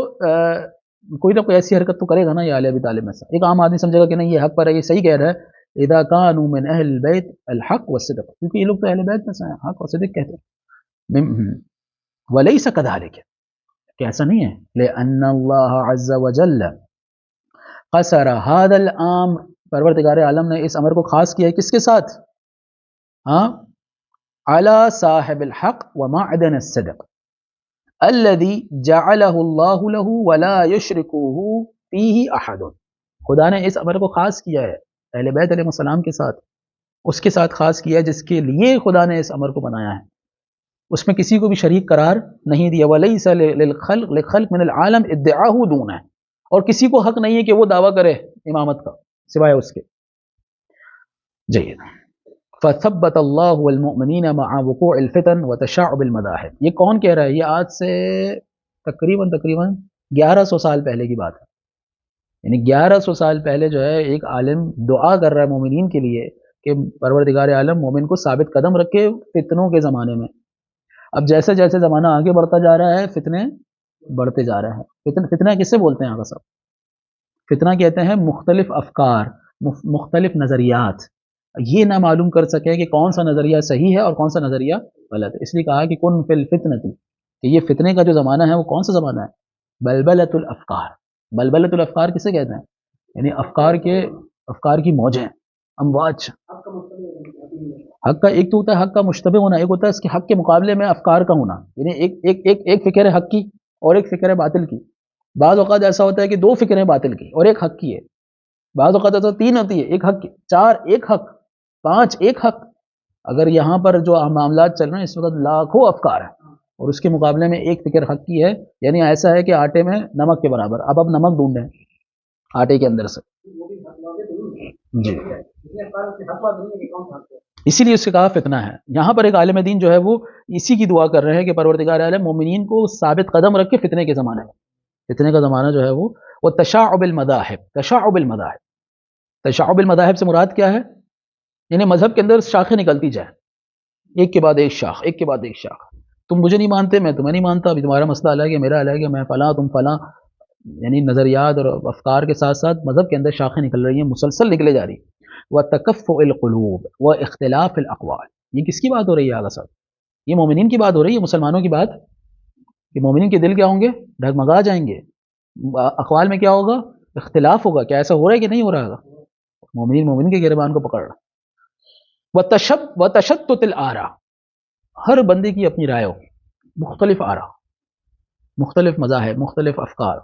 کوئی نہ کوئی ایسی حرکت تو کرے گا نا یہ علی ابی طالب میں سے. ایک عام آدمی سمجھے گا کہ نہیں یہ حق پر ہے، یہ صحیح کہہ رہا ہے، اذا كانوا من اہل البیت الحق والصدق، کیونکہ یہ لوگ تو اہل بیت میں سے ہیں، حق اور صدق کہتے ہیں. ولیس كذلك، کہ ایسا نہیں ہے، لأن اللہ عز وجل قصر هذا الامر، پروردگار عالم نے اس امر کو خاص کیا ہے کس کے ساتھ؟ ہاں، على صاحب الحق ومعدن الصدق الذي جعله الله له ولا يشركه فيه احد. خدا نے اس امر کو خاص کیا ہے اہل بیت علیہ السلام کے ساتھ، اس کے ساتھ خاص کیا ہے جس کے لیے خدا نے اس امر کو بنایا ہے، اس میں کسی کو بھی شریک قرار نہیں دیا. وَلَيْسَ لِلْخَلْقِ مِنَ الْعَالَمِ ادعاءُ دُونَ، اور کسی کو حق نہیں ہے کہ وہ دعویٰ کرے امامت کا سوائے اس کے. جید. فَثَبَّتَ اللَّهُ وَالْمُؤْمِنِينَ مَعَ وُقُوعِ الْفِتَنِ وَتَشَعُّبِ الْمَذَاهِبِ. یہ کون کہہ رہا ہے؟ یہ آج سے تقریباً 1100 سال پہلے کی بات ہے. یعنی 1100 سال پہلے جو ہے ایک عالم دعا کر رہا ہے مومنین کے لیے کہ پروردگار عالم مومن کو ثابت قدم رکھے فتنوں کے زمانے میں. اب جیسے جیسے زمانہ آگے بڑھتا جا رہا ہے فتنے بڑھتے جا رہے ہیں. فتنہ کس سے بولتے ہیں آقا صاحب؟ فتنہ کہتے ہیں مختلف افکار، مختلف نظریات، یہ نہ معلوم کر سکے کہ کون سا نظریہ صحیح ہے اور کون سا نظریہ غلط ہے. اس لیے کہا کہ کن فی الفتنتی، کہ یہ فتنے کا جو زمانہ ہے وہ کون سا زمانہ ہے؟ بلبلۃ الافکار. بلبلۃ الافکار کسے کہتے ہیں؟ یعنی افکار کی موجیں، امواج. حق کا ایک تو ہوتا ہے حق کا مشتبہ ہونا، ایک ہوتا ہے اس کے حق کے مقابلے میں افکار کا ہونا. یعنی ایک فکر ہے حق کی اور ایک فکر ہے باطل کی. بعض اوقات ایسا ہوتا ہے کہ 2 فکریں باطل کی اور ایک حق کی ہے. بعض اوقات ایسا 3 ہوتی ہے، ایک حق کی، 4 ایک حق، 5 ایک حق. اگر یہاں پر جو معاملات چل رہے ہیں اس وقت لاکھوں افکار ہیں اور اس کے مقابلے میں ایک فکر حق کی ہے. یعنی ایسا ہے کہ آٹے میں نمک کے برابر. اب نمک ڈھونڈیں آٹے کے اندر سے. جی، اسی لیے اس سے کہا فتنہ ہے. یہاں پر ایک عالم دین جو ہے وہ اسی کی دعا کر رہے ہیں کہ پروردگار عالم مومنین کو ثابت قدم رکھ کے فتنے کے زمانے میں. فتنے کا زمانہ جو ہے وہ تشعب المذاہب. تشعب المذاہب، تشعب المذاہب سے مراد کیا ہے؟ یعنی مذہب کے اندر شاخیں نکلتی جائیں، ایک کے بعد ایک شاخ، ایک کے بعد ایک شاخ. تم مجھے نہیں مانتے، میں تمہیں نہیں مانتا، ابھی تمہارا مسئلہ الگ ہے، میرا الگ ہے، میں فلاں تم فلاں. یعنی نظریات اور افکار کے ساتھ ساتھ مذہب کے اندر شاخیں نکل رہی ہیں، مسلسل نکلے جا رہی. وَتَكَفُّئِ الْقُلُوبِ وَاخْتِلَافِ الْأَقْوَالِ. یہ کس کی بات ہو رہی ہے آقا صاحب؟ یہ مومنین کی بات ہو رہی ہے، مسلمانوں کی بات. کہ مومنین کے دل کیا ہوں گے؟ ڈگمگا جائیں گے. اقوال میں کیا ہوگا؟ اختلاف ہوگا. کیا ایسا ہو رہا ہے کہ نہیں ہو رہا ہے؟ مومن کے گربان کو پکڑ رہا. وَتَشَتُّتِ الْآرَاءِ، ہر بندے کی اپنی رائے ہوگی، مختلف آراء، مختلف مذاہب، مختلف افکار.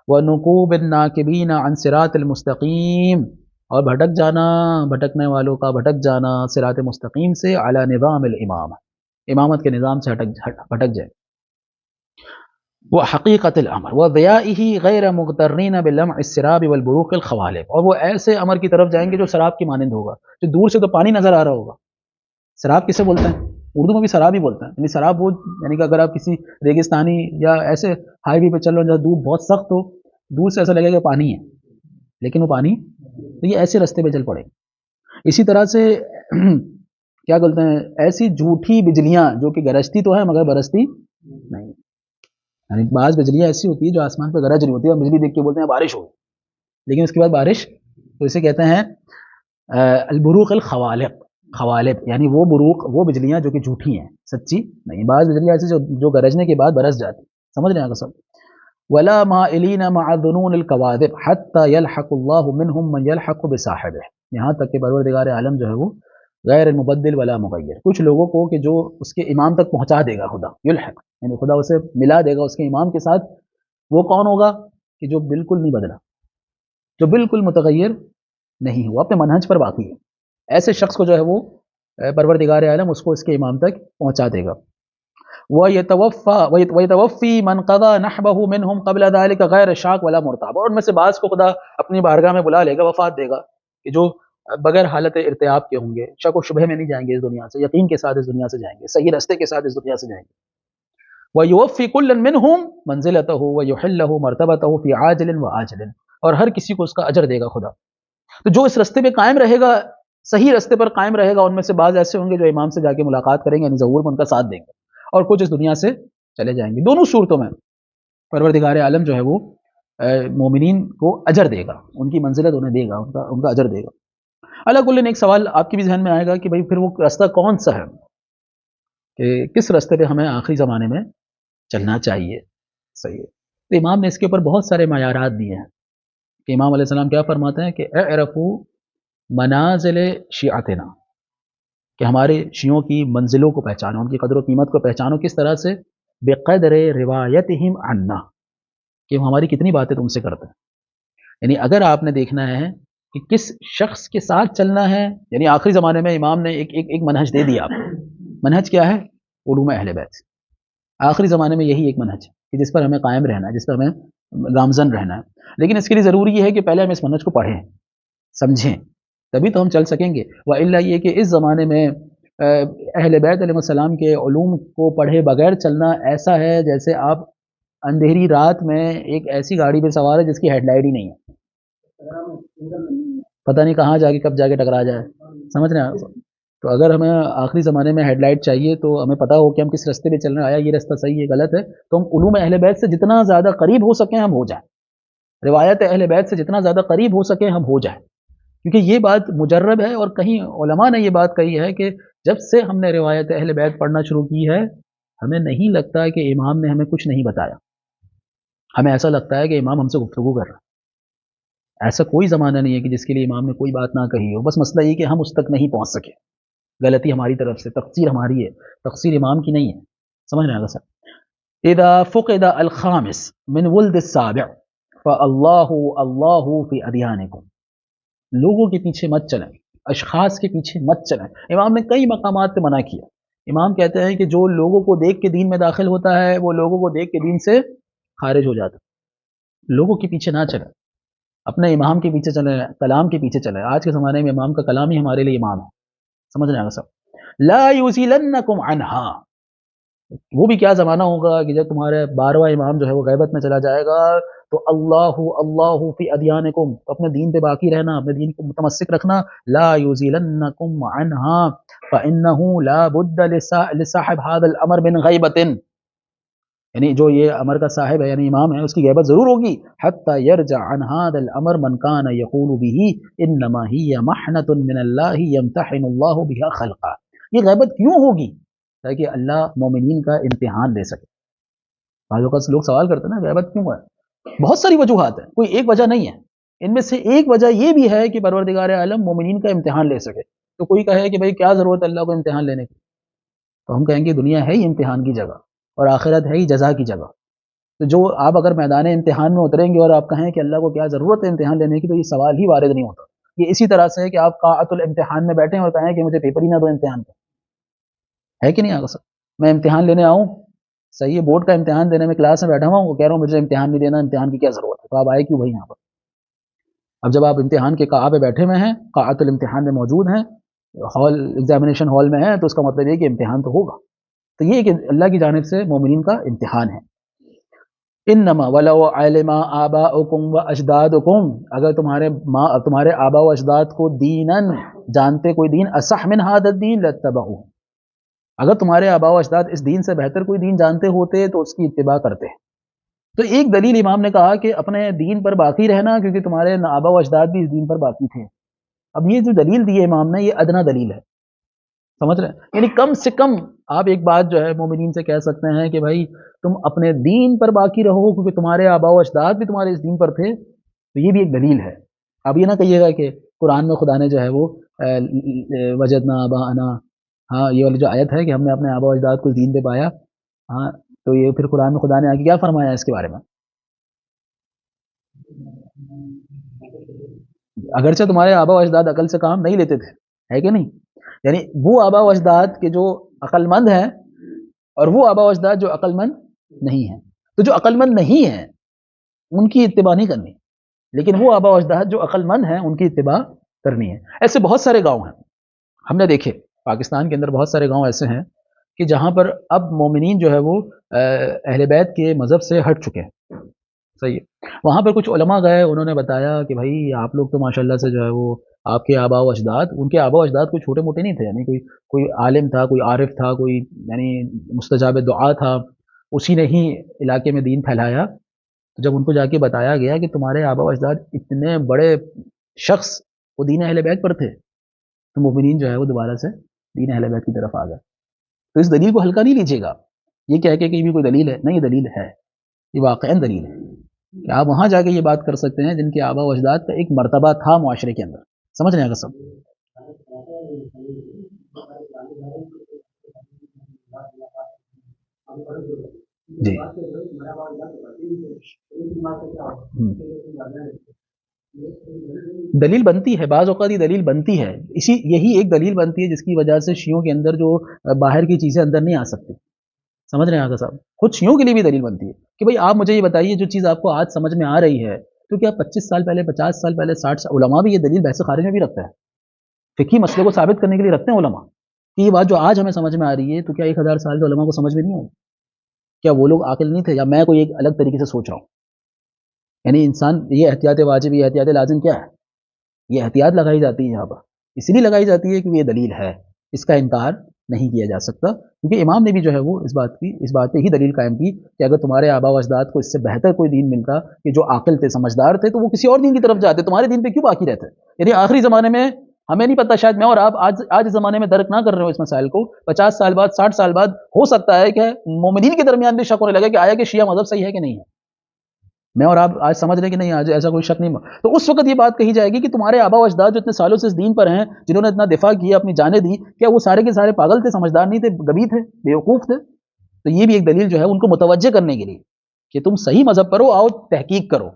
وَنُقُوبِ النَّاكِبِينَ عَنْ صِرَاطِ الْمُسْتَقِيمِ، اور بھٹک جانا، بھٹکنے والوں کا بھٹک جانا صراط مستقیم سے، علی نظام الامام، امامت کے نظام سے بھٹک جائے. وحقیقت الامر وضیائه غیر مغترین بلمع السراب والبروق الخوالق، اور وہ ایسے امر کی طرف جائیں گے جو سراب کی مانند ہوگا، جو دور سے تو پانی نظر آ رہا ہوگا. سراب کسے بولتے ہیں؟ اردو میں بھی سراب ہی بولتے ہیں. یعنی سراب وہ، یعنی کہ اگر آپ کسی ریگستانی یا ایسے ہائی وے پہ چل رہے ہیں جہاں دھوپ بہت سخت ہو، دور سے ایسا لگے گا پانی ہے، لیکن وہ پانی تو یہ ایسے رستے پہ چل پڑے. اسی طرح سے کیا بولتے ہیں، ایسی جھوٹی بجلیاں جو کہ گرجتی تو ہے مگر برستی نہیں. یعنی بعض بجلیاں ایسی ہوتی ہے جو آسمان پہ گرج رہی ہوتی ہے اور بجلی دیکھ کے بولتے ہیں بارش ہوگی، لیکن اس کے بعد بارش، تو اسے کہتے ہیں البروق الخوالق. خوالق یعنی وہ بروق، وہ بجلیاں جو کہ جھوٹی ہیں، سچی نہیں. بعض بجلیاں ایسی جو گرجنے کے بعد برس جاتی. سمجھ رہے ہیں آپ سب؟ ولا مائلین مع ظنون الكواذب حتى يلحق الله منهم من يلحق بصاحبه، یہاں تک کہ پروردگار عالم جو ہے وہ غیر مبدل ولا مغیر، کچھ لوگوں کو کہ جو اس کے امام تک پہنچا دے گا خدا، یلحق یعنی خدا اسے ملا دے گا اس کے امام کے ساتھ. وہ کون ہوگا؟ کہ جو بالکل نہیں بدلا، جو بالکل متغیر نہیں ہوا، اپنے منہج پر باقی ہے. ایسے شخص کو جو ہے وہ پروردگار عالم اس کو اس کے امام تک پہنچا دے گا. وَيَتَوَفِّي مَنْ قَضَى نَحْبَهُ مِنْهُمْ قَبْلَ ذَلِكَ غَيْرَ شَاكٍ وَلَا مُرْتَابٍ، اور ان میں سے بعض کو خدا اپنی بارگاہ میں بلا لے گا، وفات دے گا، کہ جو بغیر حالت ارتیاب کے ہوں گے، شک و شبہ میں نہیں جائیں گے اس دنیا سے، یقین کے ساتھ اس دنیا سے جائیں گے، صحیح راستے کے ساتھ اس دنیا سے جائیں گے. وَيُوَفِّي كُلًّا مِنْهُمْ مَنْزِلَتَهُ وَيُحِلُّ لَهُ مَرْتَبَتَهُ فِي عَاجِلٍ وَآجِلٍ، اور ہر کسی کو اس کا اجر دے گا خدا. تو جو اس راستے پہ قائم رہے گا، صحیح راستے پر قائم رہے گا، ان میں سے بعض ایسے ہوں گے جو امام سے جا کے ملاقات کریں گے، یعنی ظہور میں ان کا ساتھ دیں گے، اور کچھ اس دنیا سے چلے جائیں گے. دونوں صورتوں میں پروردگار عالم جو ہے وہ مومنین کو اجر دے گا، ان کی منزلت انہیں دے گا، ان کا اجر دے گا۔ اللہ کل ایک سوال آپ کے بھی ذہن میں آئے گا کہ بھائی پھر وہ راستہ کون سا ہے، کہ کس راستے پہ ہمیں آخری زمانے میں چلنا چاہیے؟ صحیح ہے، تو امام نے اس کے اوپر بہت سارے معیارات دیے ہیں کہ امام علیہ السلام کیا فرماتے ہیں کہ اعرفوا منازل شیعتنا، کہ ہمارے شیعوں کی منزلوں کو پہچانو، ان کی قدر و قیمت کو پہچانو، کس طرح سے؟ بقدر روایتہم عنا، کہ وہ ہماری کتنی باتیں تم سے کرتے ہیں۔ یعنی اگر آپ نے دیکھنا ہے کہ کس شخص کے ساتھ چلنا ہے، یعنی آخری زمانے میں امام نے ایک منہج دے دیا آپ کو۔ منہج کیا ہے؟ علوم اہل بیت۔ آخری زمانے میں یہی ایک منہج ہے کہ جس پر ہمیں قائم رہنا ہے، جس پر ہمیں گامزن رہنا ہے، لیکن اس کے لیے ضروری یہ ہے کہ پہلے ہم اس منہج کو پڑھیں، سمجھیں، تبھی تو ہم چل سکیں گے۔ وَإِلَّا یہ کہ اس زمانے میں اہل بیت علیہ السلام کے علوم کو پڑھے بغیر چلنا ایسا ہے جیسے آپ اندھیری رات میں ایک ایسی گاڑی پہ سوار ہے جس کی ہیڈ لائٹ ہی نہیں ہے، پتہ نہیں کہاں جا کے کب جا کے ٹکرا جائے، سمجھ رہے ہیں؟ تو اگر ہمیں آخری زمانے میں ہیڈ لائٹ چاہیے تو ہمیں پتہ ہو کہ ہم کس راستے پہ چل رہے ہیں، آیا یہ راستہ صحیح ہے غلط ہے، تو ہم علوم اہل بیت سے جتنا زیادہ قریب ہو سکیں ہم ہو جائیں، روایت اہل بیت سے جتنا زیادہ قریب ہو سکیں ہم ہو جائیں، کیونکہ یہ بات مجرب ہے، اور کہیں علماء نے یہ بات کہی ہے کہ جب سے ہم نے روایت اہل بیت پڑھنا شروع کی ہے، ہمیں نہیں لگتا کہ امام نے ہمیں کچھ نہیں بتایا، ہمیں ایسا لگتا ہے کہ امام ہم سے گفتگو کر رہا ہے۔ ایسا کوئی زمانہ نہیں ہے کہ جس کے لیے امام نے کوئی بات نہ کہی ہو، بس مسئلہ یہ کہ ہم اس تک نہیں پہنچ سکے، غلطی ہماری طرف سے، تقصیر ہماری ہے، تقصیر امام کی نہیں ہے، سمجھ رہے ہیں سر؟ اذا فقد الخامس من ولد السابع فاللہ اللہ فی ادیانکم، لوگوں کے پیچھے مت چلیں، اشخاص کے پیچھے مت چلیں۔ امام نے کئی مقامات پہ منع کیا، امام کہتے ہیں کہ جو لوگوں کو دیکھ کے دین میں داخل ہوتا ہے وہ لوگوں کو دیکھ کے دین سے خارج ہو جاتا ہے، لوگوں کے پیچھے نہ چلیں، اپنے امام کے پیچھے چلیں، کلام کے پیچھے چلیں۔ آج کے زمانے میں امام کا کلام ہی ہمارے لیے امام ہے، سمجھ رہے ہیں سب؟ لا یزیلنکم عنہا، وہ بھی کیا زمانہ ہوگا کہ جب تمہارے 12واں امام جو ہے وہ غیبت میں چلا جائے گا تو اللہ اللہ فی ادیانکم، اپنے دین پہ باقی رہنا، اپنے دین کو متمسک رکھنا، لا یزیلنکم عنہا فانہ لا بد لصاحب هذا الامر من غیبت، یعنی جو یہ امر کا صاحب ہے یعنی امام ہے، اس کی غیبت ضرور ہوگی، حتی یرجع عن هذا الامر من کان یقول به انما ہی محنۃ من اللہ یمتحن اللہ بها خلقا، یہ غیبت کیوں ہوگی؟ تاکہ اللہ مومنین کا امتحان لے سکے۔ بعض اوقات لوگ سوال کرتے ہیں نا غیبت کیوں ہے، بہت ساری وجوہات ہیں، کوئی ایک وجہ نہیں ہے، ان میں سے ایک وجہ یہ بھی ہے کہ پروردگار عالم مومنین کا امتحان لے سکے۔ تو کوئی کہے کہ بھئی کیا ضرورت ہے اللہ کو امتحان لینے کی، تو ہم کہیں گے دنیا ہے ہی امتحان کی جگہ اور آخرت ہے ہی جزا کی جگہ، تو جو آپ اگر میدان امتحان میں اتریں گے اور آپ کہیں کہ اللہ کو کیا ضرورت ہے امتحان لینے کی، تو یہ سوال ہی وارد نہیں ہوتا۔ یہ اسی طرح سے ہے کہ آپ قاعۃ الامتحان میں بیٹھیں اور کہیں کہ مجھے پیپر ہی نہ دو امتحان کا، ہے کہ نہیں آگا سر؟ میں امتحان لینے آؤں، صحیح ہے، بورڈ کا امتحان دینے میں کلاس میں بیٹھا ہوا ہوں، وہ کہہ رہا ہوں مجھے امتحان نہیں دینا، امتحان کی کیا ضرورت ہے، تو آپ آئے کیوں بھائی یہاں پر؟ اب جب آپ امتحان کے قاعہ پہ بیٹھے ہوئے ہیں، قاعۃ الامتحان میں موجود ہیں، ہال ایگزامینیشن ہال میں ہیں، تو اس کا مطلب یہ کہ امتحان تو ہوگا، تو یہ کہ اللہ کی جانب سے مومنین کا امتحان ہے۔ انما ولو علم آباؤکم و اجدادکم، اگر تمہارے آبا و اجداد کو دینن جانتے کوئی دین اصح من هذا الدین لاتبعوه، اگر تمہارے آبا و اجداد اس دین سے بہتر کوئی دین جانتے ہوتے تو اس کی اتباع کرتے۔ تو ایک دلیل امام نے کہا کہ اپنے دین پر باقی رہنا، کیونکہ تمہارے آبا و اجداد بھی اس دین پر باقی تھے۔ اب یہ جو دلیل دی ہے امام نے یہ ادنا دلیل ہے، سمجھ رہے ہیں؟ یعنی کم سے کم آپ ایک بات جو ہے مومنین سے کہہ سکتے ہیں کہ بھائی تم اپنے دین پر باقی رہو، کیونکہ تمہارے آبا و اجداد بھی تمہارے اس دین پر تھے، تو یہ بھی ایک دلیل ہے۔ اب یہ نہ کہیے گا کہ قرآن میں خدا نے جو ہے وہ وجدنا آباءنا، ہاں یہ والی جو آیت ہے کہ ہم نے اپنے آبا و اجداد کو دین پہ پایا، ہاں تو یہ پھر قرآن میں خدا نے آگے کیا فرمایا اس کے بارے میں؟ اگرچہ تمہارے آبا و اجداد عقل سے کام نہیں لیتے تھے، ہے کہ نہیں؟ یعنی وہ آبا و اجداد کے جو عقل مند ہیں اور وہ آبا و اجداد جو عقل مند نہیں ہیں، تو جو عقل مند نہیں ہیں ان کی اتباع نہیں کرنی، لیکن وہ آبا و اجداد جو عقل مند ہیں ان کی اتباع کرنی ہے۔ ایسے بہت سارے گاؤں ہیں، ہم نے دیکھے پاکستان کے اندر بہت سارے گاؤں ایسے ہیں کہ جہاں پر اب مومنین جو ہے وہ اہل بیت کے مذہب سے ہٹ چکے ہیں، صحیح ہے۔ وہاں پر کچھ علماء گئے، انہوں نے بتایا کہ بھائی آپ لوگ تو ماشاءاللہ سے جو ہے وہ آپ کے آبا و اجداد، ان کے آبا و اجداد کوئی چھوٹے موٹے نہیں تھے، یعنی کوئی عالم تھا، کوئی عارف تھا، کوئی یعنی مستجاب دعا تھا، اسی نے ہی علاقے میں دین پھیلایا، تو جب ان کو جا کے بتایا گیا کہ تمہارے آبا و اجداد اتنے بڑے شخص وہ دین اہل بیت پر تھے، تو مومنین جو ہے وہ دوبارہ سے دین اہل بیت کی طرف آ گئے. تو اس دلیل کو ہلکا نہیں لیجیے گا یہ کہہ کے کہ یہ بھی کوئی دلیل ہے، نہیں یہ دلیل ہے، یہ واقعاً دلیل ہے کہ آپ وہاں جا کے یہ بات کر سکتے ہیں جن کے آبا و اجداد کا ایک مرتبہ تھا معاشرے کے اندر. سمجھ رہے ہیں اگر سب؟ جی دلیل بنتی ہے، بعض اوقات یہ دلیل بنتی ہے، یہی ایک دلیل بنتی ہے جس کی وجہ سے شیعوں کے اندر جو باہر کی چیزیں اندر نہیں آ سکتی. سمجھ رہے ہیں آقا صاحب؟ خود شیعوں کے لیے بھی دلیل بنتی ہے کہ بھئی آپ مجھے یہ بتائیے جو چیز آپ کو آج سمجھ میں آ رہی ہے تو کیا 25 سال پہلے، 50 سال پہلے، 60 سال علماء بھی یہ دلیل بحث خارج میں بھی رکھتا ہے، فقہی مسئلے کو ثابت کرنے کے لیے رکھتے ہیں علماء کہ یہ بات جو آج ہمیں سمجھ میں آ رہی ہے تو کیا 1000 سال سے علماء کو سمجھ میں نہیں آئی؟ کیا وہ لوگ عاقل نہیں تھے یا میں کوئی ایک الگ طریقے سے سوچ رہا ہوں؟ یعنی انسان یہ احتیاط واجب، یہ احتیاط لازم کیا ہے؟ یہ احتیاط لگائی جاتی ہے یہاں پر، اسی لیے لگائی جاتی ہے کہ یہ دلیل ہے، اس کا انکار نہیں کیا جا سکتا. کیونکہ امام نے بھی جو ہے وہ اس بات پہ ہی دلیل قائم کی کہ اگر تمہارے آبا و اجداد کو اس سے بہتر کوئی دین ملتا کہ جو عاقل تھے، سمجھدار تھے، تو وہ کسی اور دین کی طرف جاتے، تمہارے دین پہ کیوں باقی رہتے؟ یعنی آخری زمانے میں ہمیں نہیں پتا، شاید میں اور آپ آج اس زمانے میں درک نہ کر رہے ہو اس مسائل کو، 50 سال بعد، 60 سال بعد ہو سکتا ہے کہ مومنین کے درمیان بھی شک ہونے لگے کہ آیا کہ شیعہ مذہب صحیح ہے کہ نہیں ہے. میں اور آپ آج سمجھ رہے ہیں کہ نہیں، آج ایسا کوئی شک نہیں. تو اس وقت یہ بات کہی جائے گی کہ تمہارے آبا و اجداد جو اتنے سالوں سے اس دین پر ہیں، جنہوں نے اتنا دفاع کیا، اپنی جانیں دی، کیا وہ سارے کے سارے پاگل تھے، سمجھدار نہیں تھے، غبی تھے، بیوقوف تھے؟ تو یہ بھی ایک دلیل جو ہے ان کو متوجہ کرنے کے لیے کہ تم صحیح مذہب پر ہو، آؤ تحقیق کرو.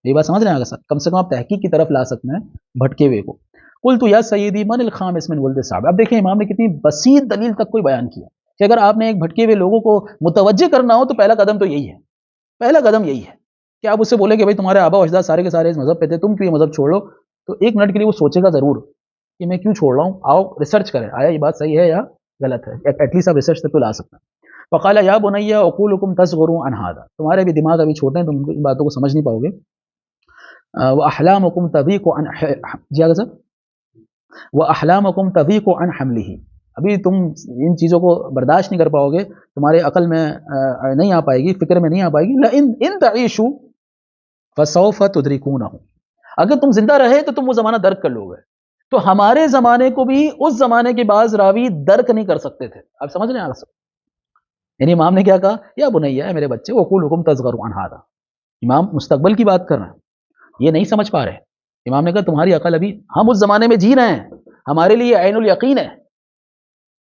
یہ بات سمجھ رہے ہیں کم سے کم آپ تحقیق کی طرف لا سکتے ہیں بھٹکے ہوئے کو. قلت یا سیدی من الخامس من ولد صاحب. اب دیکھیں امام نے کتنی بسیط دلیل تک کوئی بیان کیا کہ اگر آپ نے ایک بھٹکے ہوئے لوگوں کو متوجہ کرنا ہو تو پہلا قدم تو یہی ہے، پہلا قدم یہی ہے کہ آپ اس سے بولیں کہ بھائی تمہارے آبا و اجداد سارے کے سارے اس مذہب پہ تھے، تم کیوں یہ مذہب چھوڑ لو؟ تو ایک منٹ کے لیے وہ سوچے گا ضرور کہ میں کیوں چھوڑ رہا ہوں. آؤ ریسرچ کریں، آیا یہ بات صحیح ہے یا غلط ہے، ایٹ لیسٹ آپ ریسرچ تک تو لا سکتے ہیں. فقال یا بنی عقولکم تصغر عن هذا. تمہارے بھی دماغ ابھی چھوٹے ہیں، تم ان باتوں کو سمجھ نہیں پاؤ گے. واحلامکم تضیق عن جی آگے سر، واحلامکم تضیق عن حمله. ابھی تم ان چیزوں کو برداشت نہیں کر پاؤ گے، تمہارے عقل میں نہیں آ پائے گی، فکر میں نہیں آ پائے گی. ان تعیشوا فسوف تدرکونہ. اگر تم زندہ رہے تو تم وہ زمانہ درک کر لو گے. تو ہمارے زمانے کو بھی اس زمانے کے بعض راوی درک نہیں کر سکتے تھے. آپ سمجھ رہے ہیں آپ؟ یعنی امام نے کیا کہا؟ یا بنیا ہے میرے بچے، وقولکم تصغر عن هذا. امام مستقبل کی بات کر رہے ہیں، یہ نہیں سمجھ پا رہے. امام نے کہا تمہاری عقل ابھی، ہم اس زمانے میں جی رہے ہیں، ہمارے لیے عین الیقین ہے.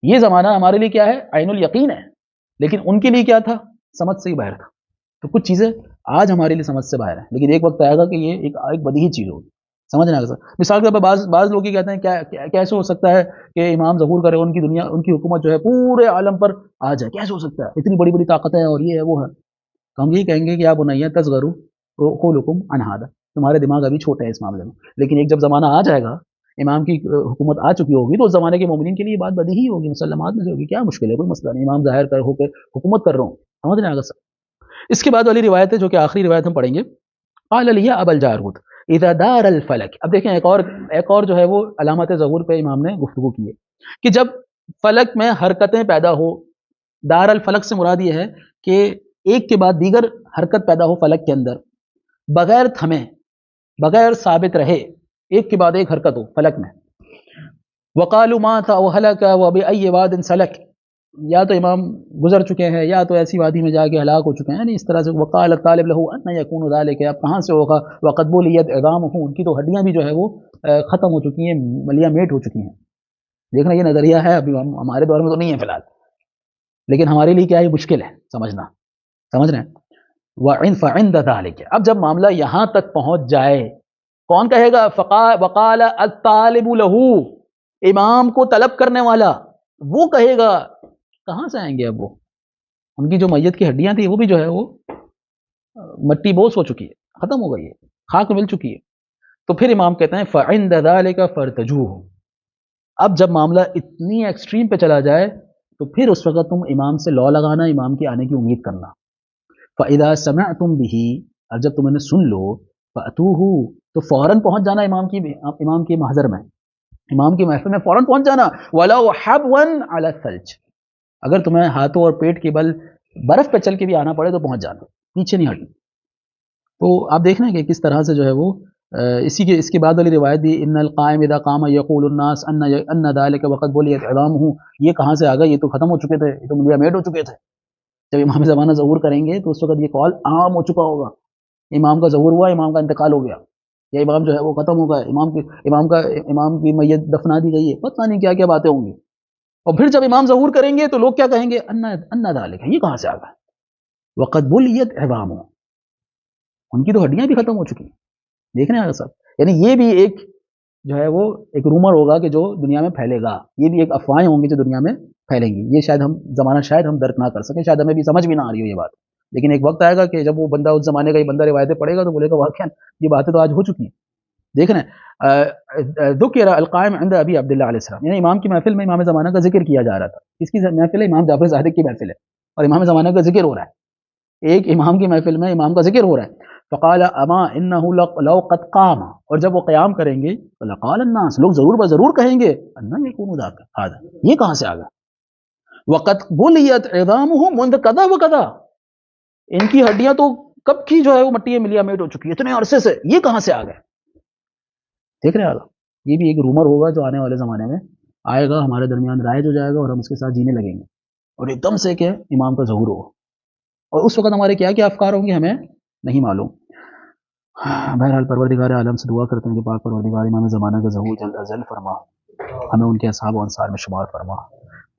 یہ زمانہ ہمارے لیے کیا ہے؟ عین الیقین ہے. لیکن ان کے لیے کیا تھا؟ سمجھ سے ہی باہر تھا. تو کچھ چیزیں آج ہمارے لیے سمجھ سے باہر ہیں، لیکن ایک وقت آئے گا کہ یہ ایک بدیہی چیز ہوگی. سمجھ رہے ہیں؟ مثال کے طور پر بعض لوگ یہ کہتے ہیں کیسے ہو سکتا ہے کہ امام ظہور کرے، ان کی دنیا، ان کی حکومت جو ہے پورے عالم پر آ جائے، کیسے ہو سکتا ہے؟ اتنی بڑی بڑی طاقتیں ہیں اور یہ ہے وہ ہے. تو ہم یہی کہیں گے کہ آپ بنائیے تصغروا عقولکم عن هذا. تمہارے دماغ ابھی چھوٹے ہیں اس معاملے میں، لیکن ایک جب زمانہ آ جائے گا، امام کی حکومت آ چکی ہوگی، تو اس زمانے کے مومنین کے لیے بات بدیہی ہوگی، مسلمات میں سے ہوگی. کیا مشکل ہے؟ کوئی مسئلہ نہیں، امام ظاہر ہو کے حکومت کر رہا ہوں. سمجھ رہے ہیں؟ اس کے بعد والی روایت ہے جو کہ آخری روایت ہم پڑھیں گے. قال لي ابا الجارود اذا دار الفلك. اب دیکھیں ایک اور جو ہے وہ علامت ظہور پہ امام نے گفتگو کی ہے کہ جب فلک میں حرکتیں پیدا ہو. دار الفلک سے مراد یہ ہے کہ ایک کے بعد دیگر حرکت پیدا ہو فلک کے اندر، بغیر تھمے، بغیر ثابت رہے، ایک کے بعد ایک حرکت ہو فلک میں. وقالوا مات او هلك وبأي واد سلك. یا تو امام گزر چکے ہیں یا تو ایسی وادی میں جا کے ہلاک ہو چکے ہیں. یعنی اس طرح سے وقال الطالب له ان يكون ذلك. اب کہاں سے ہوگا؟ وقد بليت عظامه. ان کی تو ہڈیاں بھی جو ہے وہ ختم ہو چکی ہیں، ملیاں میٹ ہو چکی ہیں. دیکھنا یہ نظریہ ہے، ابھی ہمارے دور میں تو نہیں ہے فی الحال، لیکن ہمارے لیے کیا ہے مشکل ہے سمجھنا. سمجھ رہے ہیں؟ فعند ذلك. اب جب معاملہ یہاں تک پہنچ جائے، کون کہے گا؟ وقال الطالب له. امام کو طلب کرنے والا وہ کہے گا. کہاں سے آئیں گے اب وہ؟ ان کی جو میت کی ہڈیاں تھیں وہ بھی جو ہے وہ مٹی بوس ہو چکی ہے، ختم ہو گئی ہے، خاک مل چکی ہے. تو پھر امام کہتے ہیں فعند ذلك فرتجوه. اب جب معاملہ اتنی ایکسٹریم پہ چلا جائے تو پھر اس وقت تم امام سے لو لگانا، امام کے آنے کی امید کرنا. فاذا سمعتم به. اور جب تم انہیں سن لو، فاتوه. تو فوراً پہنچ جانا امام کی محضر میں، امام کی محفل میں فوراً پہنچ جانا. ولو حبوا على الثلج. اگر تمہیں ہاتھوں اور پیٹ کے بل برف پہ چل کے بھی آنا پڑے تو پہنچ جانا، پیچھے نہیں ہٹنا. تو آپ دیکھ رہے ہیں کہ کس طرح سے جو ہے وہ اس کے بعد والی روایت بھی ان القائم اذا قام یقول الناس ان ذلك وقد بلیت عظامہ، یہ کہاں سے آ گئے؟ یہ تو ختم ہو چکے تھے، یہ تو ملیا میٹ ہو چکے تھے۔ جب امام زمانہ ظہور کریں گے تو اس وقت یہ قول عام ہو چکا ہوگا، امام کا ظہور ہوا، امام کا انتقال ہو گیا، یا امام جو ہے وہ ختم ہو گیا، امام کی میت دفنا دی گئی ہے، پتہ نہیں کیا کیا باتیں ہوں گی۔ اور پھر جب امام ظہور کریں گے تو لوگ کیا کہیں گے؟ ان ذلك، یہ کہاں سے آ گیا؟ وقد بلیت عظامہ، ان کی تو ہڈیاں بھی ختم ہو چکی ہیں۔ دیکھ رہے ہیں صاحب، یعنی یہ بھی ایک جو ہے وہ ایک رومر ہوگا کہ جو دنیا میں پھیلے گا، یہ بھی ایک افواہیں ہوں گی جو دنیا میں پھیلیں گی۔ یہ شاید ہم زمانہ شاید ہم درک نہ کر سکیں، شاید ہمیں بھی سمجھ بھی نہ آ رہی ہو یہ بات، لیکن ایک وقت آئے گا کہ جب وہ بندہ اس زمانے کا ہی بندہ روایتیں پڑھے گا تو بولے گا واقعا یہ باتیں تو آج ہو چکی ہیں۔ دیکھ رہے ہیں ذکر القائم عند ابی عبداللہ علیہ السلام، یعنی امام کی محفل میں امام زمانہ کا ذکر کیا جا رہا تھا۔ کس کی محفل ہے؟ امام جعفر صادق کی محفل ہے، اور امام زمانہ کا ذکر ہو رہا ہے، ایک امام کی محفل میں امام کا ذکر ہو رہا ہے۔ فقال اما انه لو قد قام، اور جب وہ قیام کریں گے لقال الناس، لوگ ضرور بضرور کہیں گے ان يكون ذاك هذا، یہ کہاں سے آ گیا؟ وقد بليت عظامه منذ كذا وكذا، ان کی ہڈیاں تو کب کی جو ہے وہ مٹی ملیا میٹ ہو چکی ہے، اتنے عرصے سے، یہ کہاں سے آ گئے؟ دیکھ رہے ہیں آپ، یہ بھی ایک رومر ہوگا جو آنے والے زمانے میں آئے گا، ہمارے درمیان رائج ہو جائے گا، اور ہم اس کے ساتھ جینے لگیں گے، اور ایک دم سے کہ امام کا ظہور ہو، اور اس وقت ہمارے کیا کیا افکار ہوں گے ہمیں نہیں معلوم۔ بہرحال پروردگار عالم سے دعا کرتے ہیں کہ پاک پروردگار امام زمانہ کا ظہور جلد از جلد فرما، ہمیں ان کے اصحاب و انصار میں شمار فرما۔